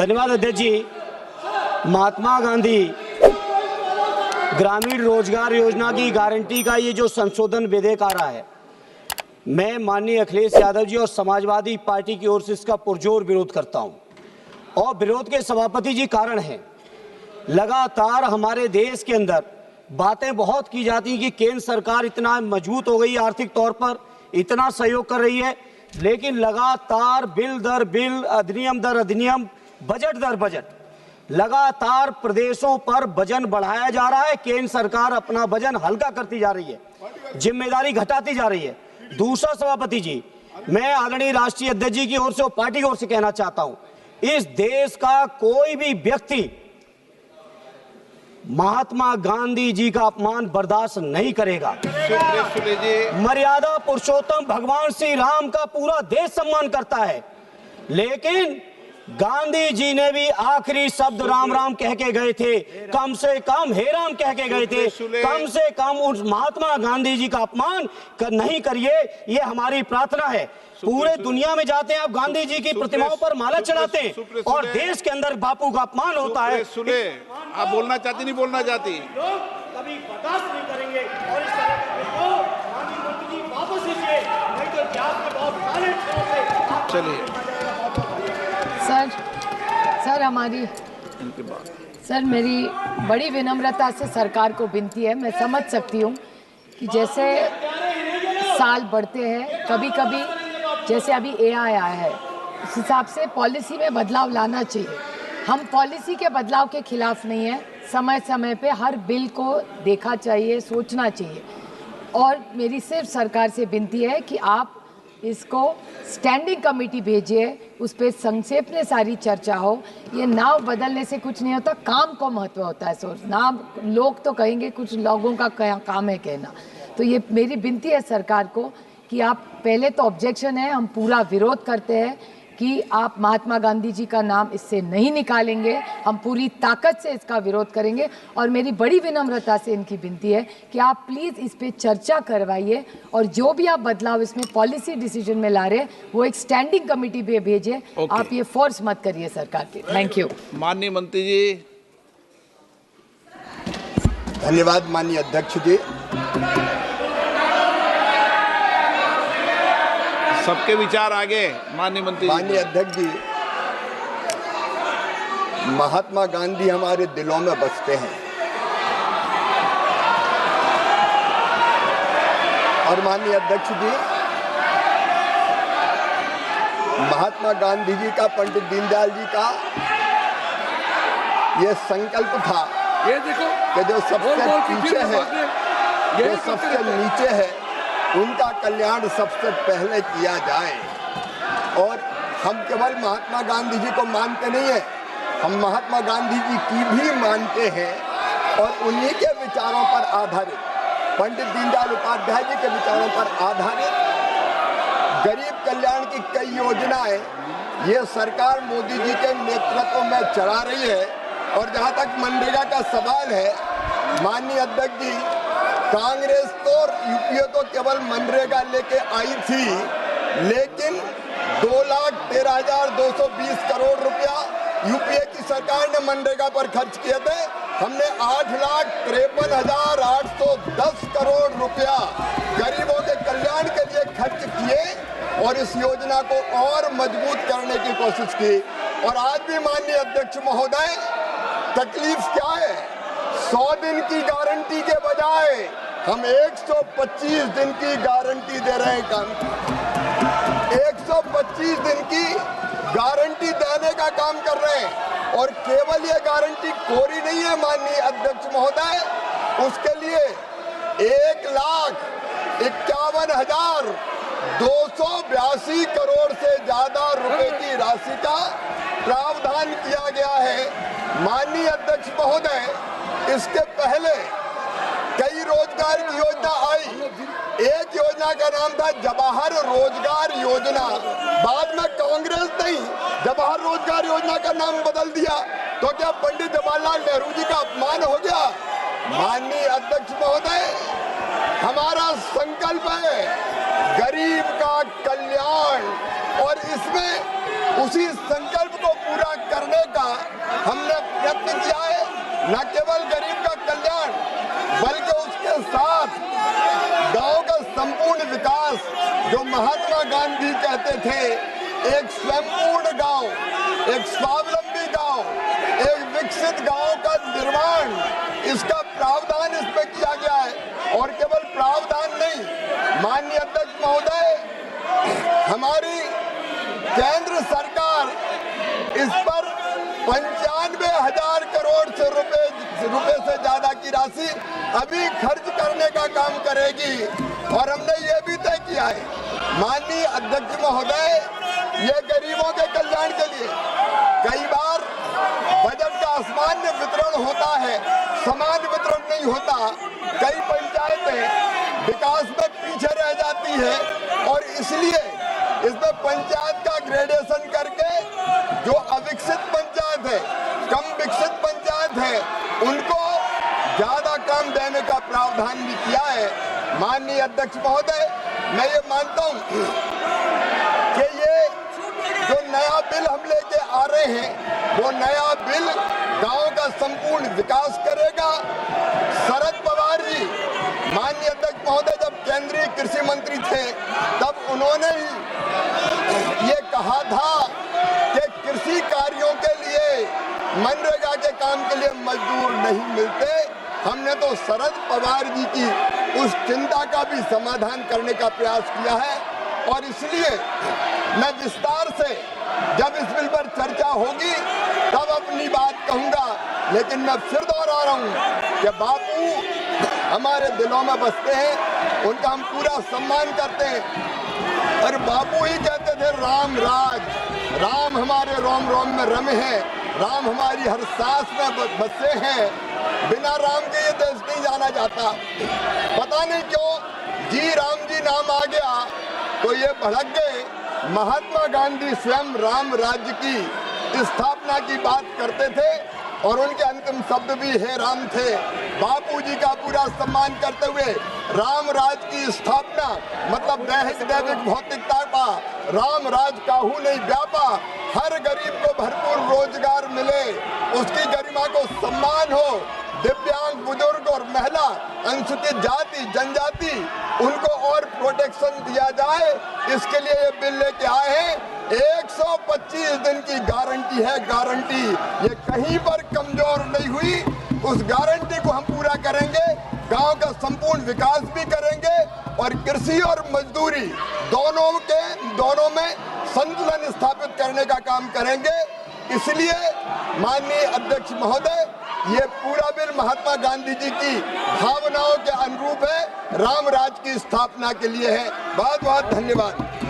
धन्यवाद अध्यक्ष जी। महात्मा गांधी ग्रामीण रोजगार योजना की गारंटी का ये जो संशोधन विधेयक आ रहा है, मैं माननीय अखिलेश यादव जी और समाजवादी पार्टी की ओर से इसका पुरजोर विरोध करता हूं। और विरोध के सभापति जी कारण हैं, लगातार हमारे देश के अंदर बातें बहुत की जाती हैं कि केंद्र सरकार इतना मजबूत हो गई है, आर्थिक तौर पर इतना सहयोग कर रही है, लेकिन लगातार बिल दर बिल, अधिनियम दर अधिनियम, बजट दर बजट लगातार प्रदेशों पर वजन बढ़ाया जा रहा है। केंद्र सरकार अपना वजन हल्का करती जा रही है, जिम्मेदारी घटाती जा रही है। दूसरा सभापति जी, मैं आदरणीय राष्ट्रीय अध्यक्ष जी की ओर से और पार्टी की ओर से कहना चाहता हूं, इस देश का कोई भी व्यक्ति महात्मा गांधी जी का अपमान बर्दाश्त नहीं करेगा। मर्यादा पुरुषोत्तम भगवान श्री राम का पूरा देश सम्मान करता है, लेकिन गांधी जी ने भी आखिरी शब्द राम राम कह के गए थे, कम से कम हे राम कह के गए थे। कम से कम उस महात्मा गांधी जी का अपमान नहीं करिए, ये हमारी प्रार्थना है। पूरे दुनिया में जाते हैं आप, गांधी जी की प्रतिमाओं पर माला चढ़ाते हैं और देश के अंदर बापू का अपमान होता है। सुने, आप बोलना चाहती नहीं बोलना चाहती, कभी बर्दाश्त नहीं करेंगे और इस तरह का माननीय मंत्री जी वापस लीजिए, नहीं तो इतिहास में बहुत काले अक्षरों से। चलिए सर हमारी सर मेरी बड़ी विनम्रता से सरकार को विनती है। मैं समझ सकती हूँ कि जैसे साल बढ़ते हैं, कभी कभी जैसे अभी AI आया है, उस हिसाब से पॉलिसी में बदलाव लाना चाहिए। हम पॉलिसी के बदलाव के खिलाफ नहीं है, समय समय पे हर बिल को देखा चाहिए, सोचना चाहिए। और मेरी सिर्फ सरकार से विनती है कि आप इसको स्टैंडिंग कमेटी भेजिए, उस पर संक्षेप में सारी चर्चा हो। ये नाव बदलने से कुछ नहीं होता, काम को महत्व होता है। सोच नाम लोग तो कहेंगे, कुछ लोगों का काम है कहना। तो ये मेरी विनती है सरकार को कि आप पहले तो ऑब्जेक्शन है, हम पूरा विरोध करते हैं कि आप महात्मा गांधी जी का नाम इससे नहीं निकालेंगे, हम पूरी ताकत से इसका विरोध करेंगे। और मेरी बड़ी विनम्रता से इनकी विनती है कि आप प्लीज़ इस पे चर्चा करवाइए और जो भी आप बदलाव इसमें पॉलिसी डिसीजन में ला रहे हैं वो एक स्टैंडिंग कमेटी पे भेजिए। आप ये फोर्स मत करिए सरकार के। Thank you. माननीय मंत्री जी। धन्यवाद माननीय अध्यक्ष जी। सबके विचार आगे। माननीय मंत्री। माननीय अध्यक्ष जी, महात्मा गांधी हमारे दिलों में बसते हैं और माननीय अध्यक्ष जी, महात्मा गांधी जी का, पंडित दीनदयाल जी का ये संकल्प था, ये देखो कि जो सबसे पीछे है, जो सबसे नीचे है, उनका कल्याण सबसे पहले किया जाए। और हम केवल महात्मा गांधी जी को मानते नहीं हैं, हम महात्मा गांधी जी की भी मानते हैं और उन्हीं के विचारों पर आधारित, पंडित दीनदयाल उपाध्याय जी के विचारों पर आधारित गरीब कल्याण की कई योजनाएं ये सरकार मोदी जी के नेतृत्व में चला रही है। और जहां तक मनरेगा का सवाल है, माननीय अध्यक्ष जी, कांग्रेस तो यूपीए तो केवल मनरेगा लेके आई थी, लेकिन 2,13,220 करोड़ रुपया यूपीए की सरकार ने मनरेगा पर खर्च किए थे। हमने 8,53,810 करोड़ रुपया गरीबों के कल्याण के लिए खर्च किए और इस योजना को और मजबूत करने की कोशिश की। और आज भी माननीय अध्यक्ष महोदय, तकलीफ क्या है? 100 दिन की गारंटी के बजाय हम 125 दिन की गारंटी दे रहे हैं। 125 दिन की गारंटी देने का काम कर रहे हैं और केवल ये गारंटी कोरी नहीं है माननीय अध्यक्ष महोदय, उसके लिए 1,51,282 करोड़ से ज्यादा रुपए की राशि का प्रावधान किया गया है। माननीय अध्यक्ष महोदय, इसके पहले कई रोजगार की योजना आई। एक योजना का नाम था जवाहर रोजगार योजना, बाद में कांग्रेस ने जवाहर रोजगार योजना का नाम बदल दिया। तो क्या पंडित जवाहरलाल नेहरू जी का अपमान हो गया? माननीय अध्यक्ष महोदय, हमारा संकल्प है गरीब का कल्याण और इसमें उसी संकल्प को पूरा करने का न केवल गरीब का कल्याण बल्कि उसके साथ गांव का संपूर्ण विकास, जो महात्मा गांधी कहते थे, एक स्वयंपूर्ण गांव, एक स्वावलंबी गांव, एक विकसित गांव का निर्माण, इसका प्रावधान इसमें किया गया है। और केवल प्रावधान नहीं, माननीय अध्यक्ष महोदय, हमारी केंद्र सरकार इस पर 95,000 करोड़ से रुपए से ज्यादा की राशि अभी खर्च करने का काम करेगी। और हमने ये भी तय किया है, माननीय अध्यक्ष महोदय, ये गरीबों के कल्याण के लिए। कई बार बजट का असामान्य वितरण होता है, समान वितरण नहीं होता। कई पंचायतें विकास में पीछे रह जाती है और इसलिए इसमें पंचायत का ग्रेडेशन करके जो अविकसित पंचायत है, कम विकसित पंचायत है, उनको ज्यादा काम देने का प्रावधान भी किया है। माननीय अध्यक्ष महोदय, मैं ये मानता हूं कि ये जो नया बिल हम लेके आ रहे हैं, वो नया बिल गांव का संपूर्ण विकास करेगा। शरद पवार जी, माननीय अध्यक्ष महोदय, जब केंद्रीय कृषि मंत्री थे, तब उन्होंने ही ये कहा था कि कृषि कार्यों के लिए, मनरेगा के काम के लिए मजदूर नहीं मिलते। हमने तो शरद पवार जी की उस चिंता का भी समाधान करने का प्रयास किया है। और इसलिए मैं विस्तार से जब इस बिल पर चर्चा होगी तब अपनी बात कहूंगा, लेकिन मैं फिर दोहरा रहा हूं कि बापू हमारे दिलों में बसते हैं, उनका हम पूरा सम्मान करते हैं। और बापू ही कहते थे, राम राज, राम हमारे रोम रोम में रमे हैं, राम हमारी हर सांस में बसे हैं, बिना राम के ये देश नहीं जाना जाता। पता नहीं क्यों जी राम जी नाम आ गया तो ये भड़क गए। महात्मा गांधी स्वयं राम राज्य की स्थापना की बात करते थे और उनके अंतिम शब्द भी हे राम थे। बापूजी का पूरा सम्मान करते हुए राम राज की स्थापना, मतलब दैहिक दैविक भौतिकता का राम राज काहू नहीं व्यापा, हर गरीब को भरपूर रोजगार मिले, उसकी गरिमा को सम्मान हो, दिव्यांग, बुजुर्ग और महिला, अनुसूचित जाति, जनजाति, उनको और प्रोटेक्शन दिया जाए, इसके लिए ये बिल लेके आए हैं। 125 दिन की गारंटी है, गारंटी, ये कहीं पर कमजोर नहीं हुई। उस गारंटी को हम पूरा करेंगे, गांव का संपूर्ण विकास भी करेंगे और कृषि और मजदूरी दोनों में संतुलन स्थापित करने का काम करेंगे। इसलिए माननीय अध्यक्ष महोदय, ये पूरा बिल महात्मा गांधी जी की भावनाओं के अनुरूप है, राम राज की स्थापना के लिए है। बहुत बहुत धन्यवाद।